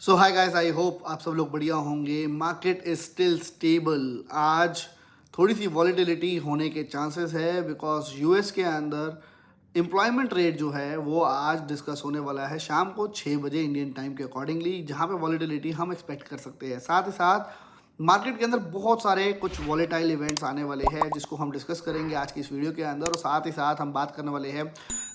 So hi guys, I hope आप सब लोग बढ़िया होंगे। Market is still stable. आज थोड़ी सी वॉलेटिलिटी होने के चांसेस है बिकॉज यूएस के अंदर एम्प्लॉयमेंट रेट जो है वो आज डिस्कस होने वाला है शाम को 6 बजे इंडियन टाइम के अकॉर्डिंगली, जहाँ पे वॉलेटिलिटी हम एक्सपेक्ट कर सकते हैं। साथ ही साथ मार्केट के अंदर बहुत सारे कुछ वॉलेटाइल इवेंट्स आने वाले हैं जिसको हम डिस्कस करेंगे आज की इस वीडियो के अंदर। और साथ ही साथ हम बात करने वाले हैं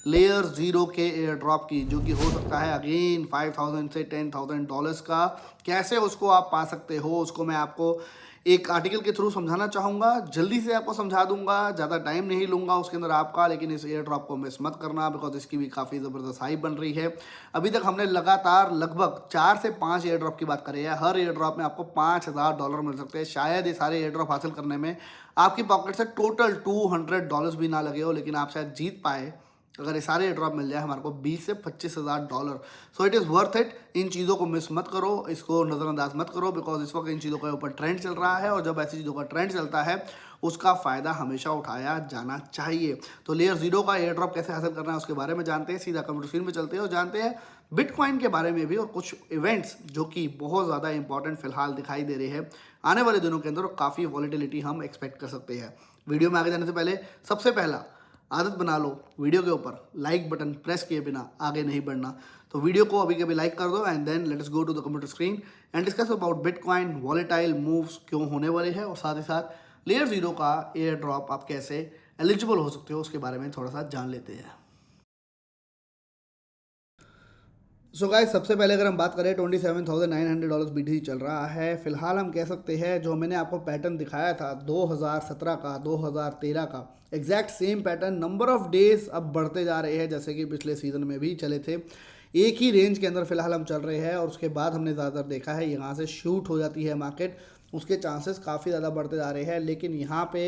लेयर ज़ीरो के एयर ड्रॉप की, जो कि हो सकता है अगेन 5,000 से $10,000 का। कैसे उसको आप पा सकते हो उसको मैं आपको एक आर्टिकल के थ्रू समझाना चाहूँगा। जल्दी से आपको समझा दूंगा, ज़्यादा टाइम नहीं लूँगा उसके अंदर आपका, लेकिन इस एयर ड्रॉप को मिस मत करना बिकॉज इसकी भी काफ़ी ज़बरदस्त हाइप बन रही है। अभी तक हमने लगातार लगभग 4 से 5 एयर ड्रॉप की बात करी है। हर एयर ड्रॉप में आपको $5,000 मिल सकते हैं। शायद ये सारे एयर ड्रॉप हासिल करने में आपकी पॉकेट से टोटल $200 भी ना लगे हो, लेकिन आप शायद जीत पाए अगर ये सारे ड्रॉप मिल जाए हमारे को 20 से $25,000। So it is worth it. इन चीज़ों को मिस मत करो, इसको नज़रअंदाज मत करो बिकॉज इस वक्त इन चीज़ों के ऊपर ट्रेंड चल रहा है, और जब ऐसी चीज़ों का ट्रेंड चलता है उसका फ़ायदा हमेशा उठाया जाना चाहिए। तो लेयर ज़ीरो का एयर ड्रॉप कैसे हासिल करना है उसके बारे में जानते हैं। सीधा कंप्यूटर स्क्रीन में चलते हैं और जानते हैं बिटकॉइन के बारे में भी, और कुछ इवेंट्स जो कि बहुत ज़्यादा इंपॉर्टेंट फिलहाल दिखाई दे रहे हैं आने वाले दिनों के अंदर, और काफ़ी वॉलेटिलिटी हम एक्सपेक्ट कर सकते हैं। वीडियो में आगे जाने से पहले सबसे पहला आदत बना लो, वीडियो के ऊपर लाइक बटन प्रेस किए बिना आगे नहीं बढ़ना। तो वीडियो को अभी कभी लाइक कर दो and then let us go to the computer screen and discuss about bitcoin volatile moves क्यों होने वाले हैं, और साथ ही साथ लेयर ज़ीरो का एयर ड्रॉप आप कैसे एलिजिबल हो सकते हो उसके बारे में थोड़ा सा जान लेते हैं। सो गाइस, सबसे पहले अगर हम बात करें $27,900 BTC चल रहा है फिलहाल। हम कह सकते हैं जो मैंने आपको पैटर्न दिखाया था 2017 का, 2013 का, exact same pattern. Number of days अब बढ़ते जा रहे हैं जैसे कि पिछले सीजन में भी चले थे। एक ही रेंज के अंदर फिलहाल हम चल रहे हैं, और उसके बाद हमने ज़्यादातर देखा है यहाँ से शूट हो जाती है मार्केट, उसके चांसेस काफ़ी ज़्यादा बढ़ते जा रहे हैं। लेकिन यहाँ पे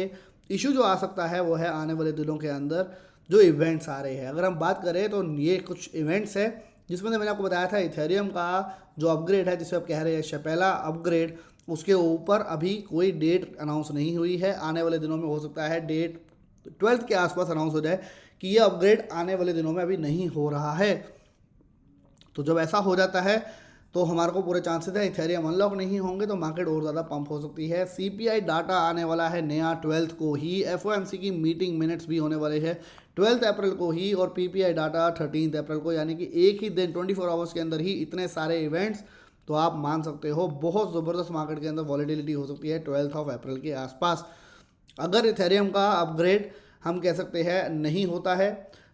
इशू जो आ सकता है वो है आने वाले दिनों के अंदर जो इवेंट्स आ रहे हैं। अगर हम बात करें तो ये कुछ इवेंट्स है जिसमें मैंने आपको बताया था इथेरियम का जो अपग्रेड है, जिसे आप कह रहे हैं शपेला अपग्रेड, उसके ऊपर अभी कोई डेट अनाउंस नहीं हुई है। आने वाले दिनों में हो सकता है डेट 12 के आसपास अनाउंस हो जाए कि ये अपग्रेड आने वाले दिनों में अभी नहीं हो रहा है। तो जब ऐसा हो जाता है तो हमारे को पूरे चांसेस है इथेरियम अनलॉक नहीं होंगे, तो मार्केट और ज़्यादा पंप हो सकती है। सीपीआई डाटा आने वाला है नया 12 को ही। एफओएमसी की मीटिंग मिनट्स भी होने वाले हैं 12 अप्रैल को ही, और पीपीआई डाटा 13 अप्रैल को, यानी कि एक ही दिन 24 आवर्स के अंदर ही इतने सारे इवेंट्स। तो आप मान सकते हो बहुत ज़बरदस्त मार्केट के अंदर वॉलेटिलिटी हो सकती है 12 अप्रैल के आसपास। अगर इथेरियम का अपग्रेड हम कह सकते हैं नहीं होता है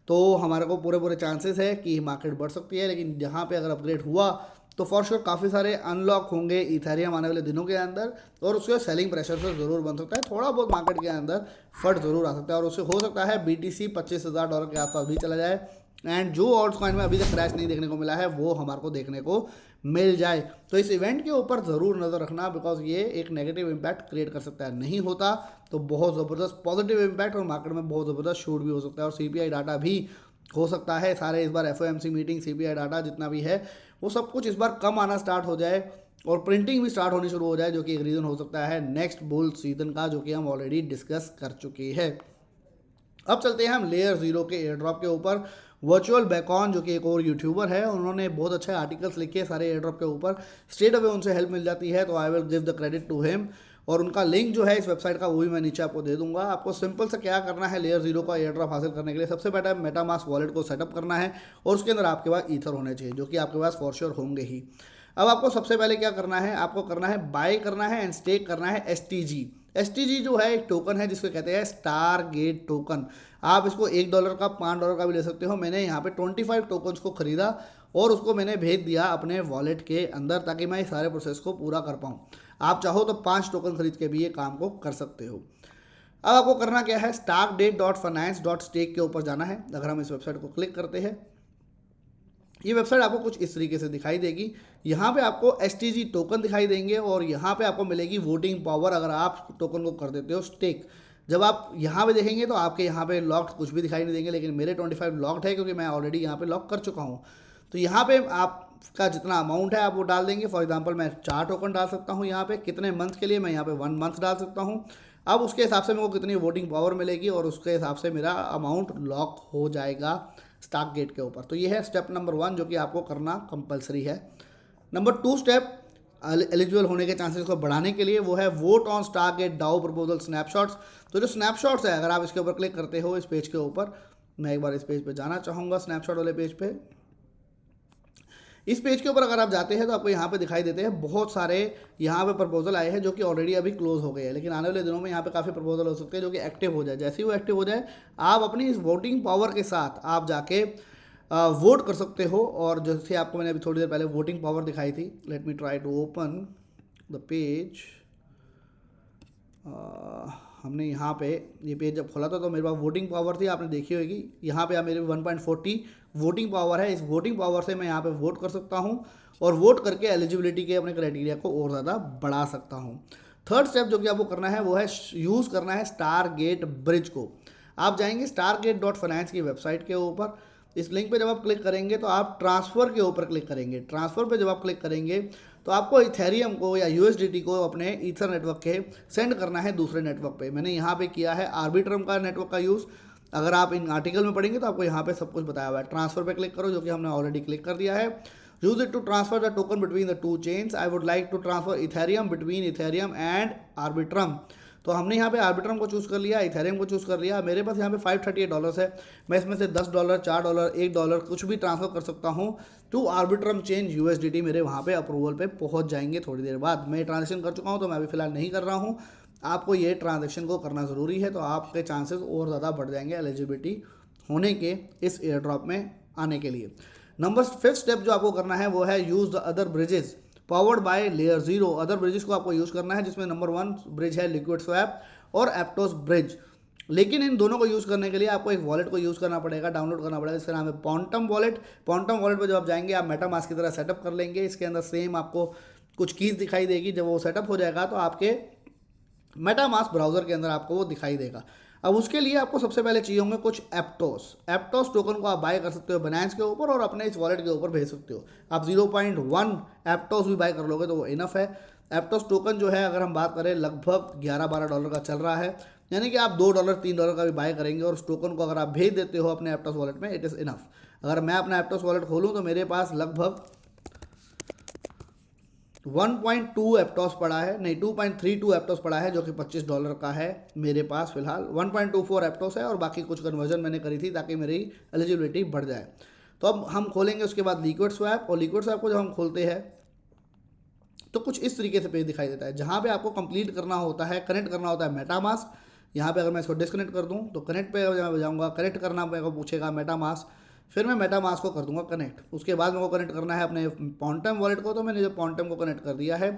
तो हमारे को पूरे पूरे चांसेस है कि मार्केट बढ़ सकती है। लेकिन जहाँ पे अगर अपग्रेड हुआ तो फॉर श्योर काफ़ी सारे अनलॉक होंगे इथेरियम आने वाले दिनों के अंदर, और उसके सेलिंग प्रेशर से ज़रूर बन सकता है। थोड़ा बहुत मार्केट के अंदर फट ज़रूर आ सकता है, और उससे हो सकता है BTC $25,000 के आसपास भी चला जाए। एंड जो ऑल्ट कॉइन में अभी तक क्रैश नहीं देखने को मिला है वो हमारे को देखने को मिल जाए। तो इस इवेंट के ऊपर ज़रूर नज़र रखना बिकॉज ये एक नेगेटिव इम्पैक्ट क्रिएट कर सकता है। नहीं होता तो बहुत ज़बरदस्त पॉजिटिव इम्पैक्ट और मार्केट में बहुत ज़बरदस्त शूट भी हो सकता है, और सीपीआई डाटा भी हो सकता है सारे इस बार एफओएमसी मीटिंग सीपीआई डाटा जितना भी है वो सब कुछ इस बार कम आना स्टार्ट हो जाए, और प्रिंटिंग भी स्टार्ट होनी शुरू हो जाए, जो कि एक रीज़न हो सकता है नेक्स्ट बुल सीजन का, जो कि हम ऑलरेडी डिस्कस कर चुके हैं। अब चलते हैं हम लेयर ज़ीरो के एयर ड्रॉप के ऊपर। वर्चुअल बैकॉन जो कि एक और यूट्यूबर है, उन्होंने बहुत अच्छे आर्टिकल्स लिखे हैं सारे एयर ड्रॉप के ऊपर। स्ट्रेट अवे उनसे हेल्प मिल जाती है, तो I will give the credit to him. और उनका लिंक जो है इस वेबसाइट का वो भी मैं नीचे आपको दे दूंगा। आपको सिंपल से क्या करना है लेयर ज़ीरो का एयर ड्रॉप हासिल करने के लिए, सबसे पहले मेटामास्क वॉलेट को सेटअप करना है, और उसके अंदर आपके पास ईथर होने चाहिए, जो कि आपके पास फॉर श्योर होंगे ही। अब आपको सबसे पहले क्या करना है, आपको करना है बाय करना है एंड स्टेक करना है STG। STG जो है एक टोकन है जिसको कहते हैं स्टार गेट टोकन। आप इसको $1 का $5 का भी ले सकते हो। मैंने यहाँ पे 25 टोकन्स को खरीदा और उसको मैंने भेज दिया अपने वॉलेट के अंदर, ताकि मैं इस सारे प्रोसेस को पूरा कर पाऊँ। आप चाहो तो 5 टोकन खरीद के भी ये काम को कर सकते हो। अब आपको करना क्या है, starkdate.finance.stake के ऊपर जाना है। अगर हम इस वेबसाइट को क्लिक करते हैं, ये वेबसाइट आपको कुछ इस तरीके से दिखाई देगी। यहाँ पे आपको STG टोकन दिखाई देंगे, और यहाँ पे आपको मिलेगी वोटिंग पावर अगर आप टोकन को कर देते हो स्टेक। जब आप यहाँ पे देखेंगे तो आपके यहाँ पे लॉक्ड कुछ भी दिखाई नहीं देंगे, लेकिन मेरे 25 लॉक्ड है क्योंकि मैं ऑलरेडी यहाँ पे लॉक कर चुका हूँ। तो यहाँ पे आपका जितना अमाउंट है आप वो डाल देंगे। फॉर एग्जाम्पल मैं 4 टोकन डाल सकता हूँ यहाँ पे, कितने मंथ के लिए, मैं यहाँ पे 1 मंथ डाल सकता हूँ। अब उसके हिसाब से मेरे को कितनी वोटिंग पावर मिलेगी, और उसके हिसाब से मेरा अमाउंट लॉक हो जाएगा स्टार्क गेट के ऊपर। तो ये है स्टेप नंबर 1 जो कि आपको करना कंपलसरी है। नंबर 2 स्टेप एलिजिबल होने के चांसेस को बढ़ाने के लिए, वो है वोट ऑन स्टारगेट डाउ प्रपोजल स्नैपशॉट्स। तो जो स्नैपशॉट्स है, अगर आप इसके ऊपर क्लिक करते हो इस पेज के ऊपर, मैं एक बार इस पेज पे जाना चाहूँगा, स्नैपशॉट वाले पेज पे। इस पेज के ऊपर अगर आप जाते हैं तो आपको यहाँ पे दिखाई देते हैं बहुत सारे यहाँ पे प्रपोजल आए हैं जो कि ऑलरेडी अभी क्लोज हो गए हैं, लेकिन आने वाले दिनों में यहाँ पे काफ़ी प्रपोजल हो सकते हैं जो कि एक्टिव हो जाए। जैसे ही वो एक्टिव हो जाए, आप अपनी इस वोटिंग पावर के साथ आप जाके वोट कर सकते हो। और जैसे आपको मैंने अभी थोड़ी देर पहले वोटिंग पावर दिखाई थी, let me try to open the page. हमने यहाँ पे ये पेज जब खोला था तो मेरे पास वोटिंग पावर थी, आपने देखी होगी। यहाँ पे मेरे 1.40 वोटिंग पावर है। इस वोटिंग पावर से मैं यहाँ पे वोट कर सकता हूँ और वोट करके एलिजिबिलिटी के अपने क्राइटेरिया को और ज़्यादा बढ़ा सकता हूँ। थर्ड स्टेप जो कि आपको करना है वो है यूज़ करना है स्टारगेट ब्रिज को। आप जाएंगे stargate.finance की वेबसाइट के ऊपर। इस लिंक पे जब आप क्लिक करेंगे तो आप ट्रांसफ़र के ऊपर क्लिक करेंगे। ट्रांसफ़र पे जब आप क्लिक करेंगे तो आपको इथेरियम को या यूएसडीटी को अपने ईथर नेटवर्क के सेंड करना है दूसरे नेटवर्क पे। मैंने यहाँ पे किया है आर्बिट्रम का नेटवर्क का यूज़। अगर आप इन आर्टिकल में पढ़ेंगे तो आपको यहाँ पे सब कुछ बताया हुआ है। ट्रांसफ़र पे क्लिक करो, जो कि हमने ऑलरेडी क्लिक कर दिया है। Use it to transfer the token between the two chains. I would like to transfer Ethereum between Ethereum and Arbitrum. तो हमने यहाँ पे आर्बिट्रम को चूज़ कर लिया, इथेरियम को चूज़ कर लिया। मेरे पास यहाँ पे $538 है। मैं इसमें से $10, $4, $1 कुछ भी ट्रांसफ़र कर सकता हूँ टू आर्बिट्रम चेंज यूएसडीटी। मेरे वहाँ पे अप्रूवल पे पहुँच जाएंगे थोड़ी देर बाद। मैं ट्रांजेक्शन कर चुका हूँ तो मैं अभी फिलहाल नहीं कर रहा हूँ। आपको ये ट्रांजेक्शन को करना ज़रूरी है, तो आपके चांसेस और ज़्यादा बढ़ जाएंगे एलिजिबिलिटी होने के इस एयर ड्रॉप में आने के लिए। नंबर 5 स्टेप जो आपको करना है वो है use the other bridges powered by layer 0। Other bridges को आपको यूज़ करना है, जिसमें नंबर 1 ब्रिज है लिक्विड स्वैप और एप्टोस ब्रिज। लेकिन इन दोनों को यूज़ करने के लिए आपको एक वॉलेट को यूज़ करना पड़ेगा, डाउनलोड करना पड़ेगा। इसका नाम है पॉन्टम वॉलेट। पॉन्टम वॉलेट पर जब आप जाएंगे, आप मेटामास्क की तरह सेटअप कर लेंगे। इसके अंदर सेम आपको कुछ कीज़ दिखाई देगी। जब वो सेटअप हो जाएगा तो आपके मेटामास्क ब्राउज़र के अंदर आपको वो दिखाई देगा। अब उसके लिए आपको सबसे पहले चाहिए होंगे कुछ एप्टोस टोकन को आप बाय कर सकते हो बाइनेंस के ऊपर और अपने इस वॉलेट के ऊपर भेज सकते हो। आप 0.1 एप्टोस भी बाय कर लोगे तो वो इनफ है। एप्टोस टोकन जो है, अगर हम बात करें, लगभग $11-12 का चल रहा है। यानी कि आप $2, $3 का भी बाय करेंगे और उस टोकन को अगर आप भेज देते हो अपने एप्टोस वॉलेट में, इट इज़ इनफ। अगर मैं अपना एप्टोस वॉलेट खोलूँ तो मेरे पास लगभग 1.2 एप्टॉस पड़ा है, नहीं 2.32 एप्टॉस पड़ा है, जो कि $25 का है मेरे पास फिलहाल। 1.24 एप्टॉस है और बाकी कुछ कन्वर्जन मैंने करी थी ताकि मेरी एलिजिबिलिटी बढ़ जाए। तो अब हम खोलेंगे उसके बाद लिक्विड स्वैप, और लिक्विड स्वैप को जब हम खोलते हैं तो कुछ इस तरीके से पेज दिखाई देता है, जहाँ पे आपको कंप्लीट करना होता है, कनेक्ट करना होता है मेटामास्क। यहाँ पे अगर मैं इसको डिस्कनेक्ट कर दूँ तो कनेक्ट पे जब जाऊँगा, कनेक्ट करना मेरे को पूछेगा मेटामास्क, फिर मैं मेटामास्क को कर दूंगा कनेक्ट। उसके बाद मेरे को कनेक्ट करना है अपने पॉन्टम वॉलेट को। तो मैंने जब पॉन्टम को कनेक्ट कर दिया है,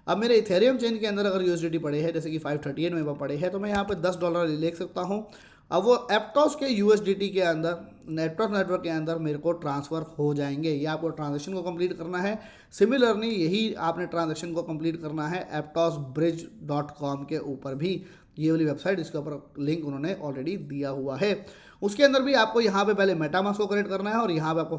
अब मेरे इथेरियम चेन के अंदर अगर यूएसडीटी पड़े हैं, जैसे कि 538 मेरे पास पड़े हैं, तो मैं यहाँ पे $10 ले सकता हूँ। अब वो एप्टॉस के यूएसडीटी के अंदर, एप्टॉस नेटवर्क के अंदर मेरे को ट्रांसफ़र हो जाएंगे। ये आपको ट्रांजेक्शन को कंप्लीट करना है। सिमिलरली यही आपने ट्रांजेक्शन को कंप्लीट करना है aptosbridge.com के ऊपर भी। ये वाली वेबसाइट, इसके ऊपर लिंक उन्होंने ऑलरेडी दिया हुआ है। उसके अंदर भी आपको यहाँ पे पहले मेटामास्क को कनेक्ट करना है और यहाँ पे आपको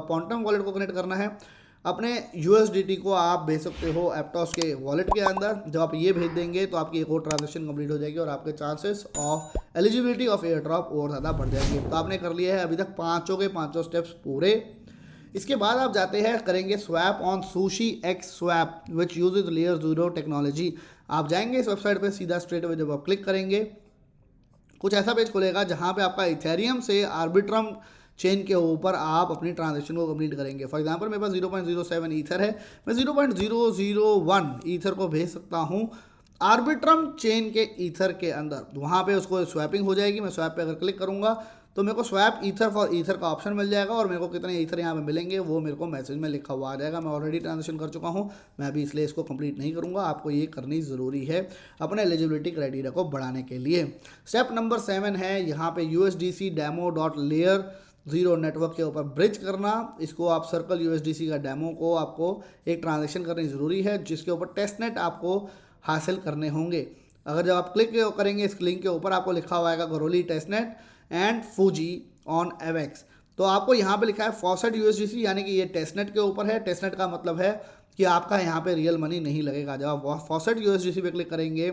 पॉन्टम वॉलेट को कनेक्ट करना है। अपने यूएसडीटी को आप भेज सकते हो एप्टॉस के वॉलेट के अंदर। जब आप ये भेज देंगे तो आपकी एक और ट्रांजेक्शन कंप्लीट हो जाएगी और आपके chances of eligibility of air drop और ज़्यादा बढ़ जाएंगे। तो आपने कर लिया है अभी तक पाँचों के पाँचों स्टेप्स पूरे। इसके बाद आप जाते हैं, करेंगे swap on Sushi X swap which uses layer 0 technology. आप जाएंगे इस वेबसाइट पे सीधा स्ट्रेट अवे, जब आप क्लिक करेंगे कुछ ऐसा पेज खुलेगा जहाँ पे आपका इथेरियम से आर्बिट्रम चेन के ऊपर आप अपनी ट्रांजेक्शन को कंप्लीट करेंगे। फॉर एग्जांपल मेरे पास 0.07 ईथर है, मैं 0.001 ईथर को भेज सकता हूँ आर्बिट्रम चेन के ईथर के अंदर। वहाँ पे उसको स्वैपिंग हो जाएगी। मैं स्वैप पे अगर क्लिक करूँगा तो मेरे को स्वैप ईथर फॉर ईथर का ऑप्शन मिल जाएगा और मेरे को कितने ईथर यहाँ पे मिलेंगे वो मेरे को मैसेज में लिखा हुआ आ जाएगा। मैं ऑलरेडी ट्रांजेक्शन कर चुका हूँ, मैं अभी इसलिए इसको कंप्लीट नहीं करूँगा। आपको ये करनी ज़रूरी है अपने एलिजिबिलिटी क्राइटेरिया को बढ़ाने के लिए। स्टेप नंबर 7 है यहाँ पे USDC demo.layer 0 नेटवर्क के ऊपर ब्रिज करना। इसको आप सर्कल USDC का डेमो को आपको एक ट्रांजेक्शन करनी ज़रूरी है, जिसके ऊपर टेस्टनेट आपको हासिल करने होंगे। अगर जब आप क्लिक करेंगे इस लिंक के ऊपर, आपको लिखा हुआ है गरोली टेस्टनेट एंड फूजी ऑन एवेक्स। तो आपको यहाँ पे लिखा है फॉसेट USDC, यानी कि ये टेस्टनेट के ऊपर है। टेस्टनेट का मतलब है कि आपका यहाँ पे रियल मनी नहीं लगेगा। जब आप फॉसेट USDC पे क्लिक करेंगे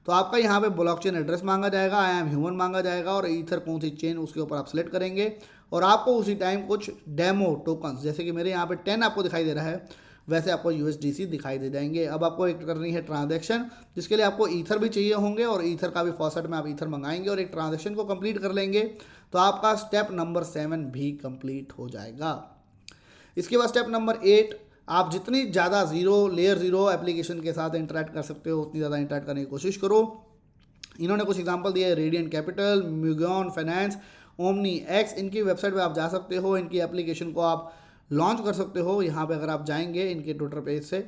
तो आपका यहाँ पे ब्लॉकचेन एड्रेस मांगा जाएगा, आई एम ह्यूमन मांगा जाएगा और ईथर कौन सी चेन उसके ऊपर आप सेलेक्ट करेंगे और आपको उसी टाइम कुछ डेमो टोकन्स, जैसे कि मेरे यहाँ पे 10 आपको दिखाई दे रहा है, वैसे आपको USDC दिखाई दे जाएंगे। अब आपको एक करनी है ट्रांजैक्शन, जिसके लिए आपको ईथर भी चाहिए होंगे और ईथर का भी फॉसेट में आप ईथर मंगाएंगे और एक ट्रांजैक्शन को कंप्लीट कर लेंगे तो आपका स्टेप नंबर 7 भी कंप्लीट हो जाएगा। इसके बाद स्टेप नंबर 8, आप जितनी ज़्यादा लेयर ज़ीरो एप्लीकेशन के साथ इंटरेक्ट कर सकते हो उतनी ज़्यादा इंटरेक्ट करने की कोशिश करो। इन्होंने कुछ एग्जांपल दिए, Radiant Capital, Mugon Finance, Omni X, इनकी वेबसाइट पे आप जा सकते हो, इनकी एप्लीकेशन को आप लॉन्च कर सकते हो। यहाँ पे अगर आप जाएंगे इनके ट्विटर पेज से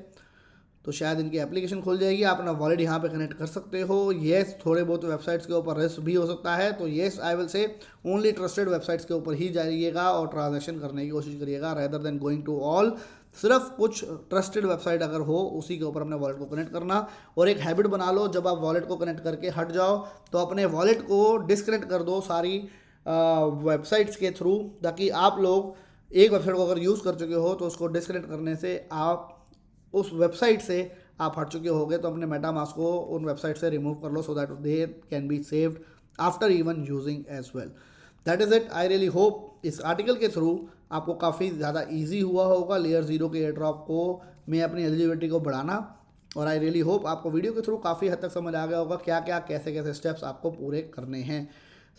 तो शायद इनकी एप्लीकेशन खुल जाएगी, आप अपना वॉलेट यहाँ पे कनेक्ट कर सकते हो। येस, थोड़े बहुत वेबसाइट्स के ऊपर रिस्क भी हो सकता है, तो yes I will say only trusted websites के ऊपर ही जाइएगा और ट्रांजैक्शन करने की कोशिश करिएगा rather than going to all. सिर्फ कुछ ट्रस्टेड वेबसाइट अगर हो उसी के ऊपर अपने वॉलेट को कनेक्ट करना। और एक हैबिट बना लो, जब आप वॉलेट को कनेक्ट करके हट जाओ तो अपने वॉलेट को डिस्कनेक्ट कर दो सारी वेबसाइट्स के थ्रू, ताकि आप लोग एक वेबसाइट को अगर यूज़ कर चुके हो तो उसको डिस्कनेक्ट करने से आप उस वेबसाइट से आप हट चुके होगे, तो अपने मेटामास्क को उन वेबसाइट से रिमूव कर लो so that they can be saved after even using as well. That is it. I really hope इस आर्टिकल के थ्रू आपको काफ़ी ज़्यादा ईजी हुआ होगा लेयर ज़ीरो के एयर ड्रॉप को में अपनी एलिजिबिलिटी को बढ़ाना, और आई रियली होप आपको वीडियो के थ्रू काफ़ी हद तक समझ आ गया होगा क्या क्या कैसे कैसे स्टेप्स आपको पूरे करने हैं।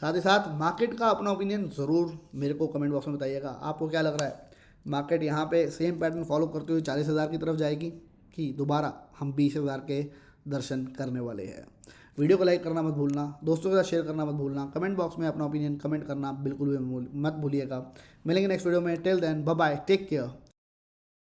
साथ ही साथ मार्केट का अपना ओपिनियन ज़रूर मेरे को कमेंट बॉक्स में बताइएगा, आपको क्या लग रहा है मार्केट यहाँ पे सेम पैटर्न फॉलो करते हुए 40,000 की तरफ जाएगी कि दोबारा हम 20,000 के दर्शन करने वाले हैं। वीडियो को लाइक करना मत भूलना, दोस्तों के साथ शेयर करना मत भूलना, कमेंट बॉक्स में अपना ओपिनियन कमेंट करना बिल्कुल भी मत भूलिएगा। मिलेंगे नेक्स्ट वीडियो में, till then bye bye, take care.